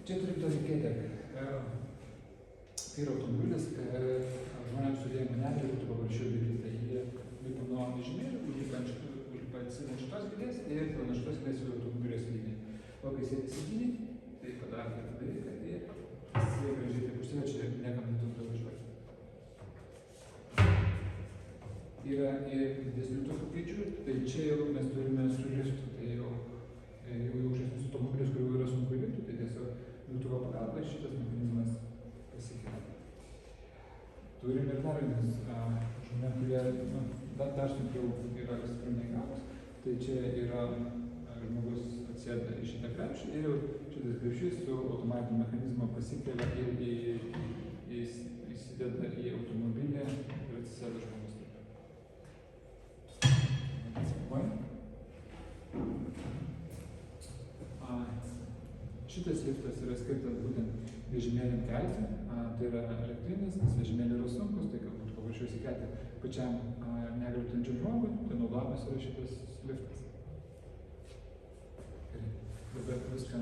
Čia turim tokį kėdę. Tai yra automobilis, žmonėms su judėjimo negalia būtų paprasčiau daryti. Jie lipa nuo vežimėlių, užlipa ant šitos kėdės ir tada nuo šitos kėdės jau automobilio sėdynė. O kai sėdi sėdynė, tai padaro kaip dalyką ir jie gražiai taip užsivečia ir niekam netrukdo važiuoti. Yra ir didesnių tokių kėdžių, tai čia jau mes turime su liftu, tai jau aukštesnius automobilius, kurių yra sunku įlipti, tai tiesiog liftuko pagalba šitas mechanizmas pasikelia. Turim ir dar vienas žmonėm, kurie dar sunkiau yra neįgalūs, tai čia yra žmogus atsėda į šitą krepšį ir jau šitas krepšys su automatiniu mechanizmu pasikelia ir įsideda į automobilį ir atsisėda žmogus. Šitas liftas yra skirtas būtent vežimėliam kelti, tai yra elektrinis, nes vežimėliai yra sunkus, tai galbūt paprasčiau įsikelti pačiam negalią turinčiam žmogui, tai naudojamas yra šitas liftas. Gerai, dabar viską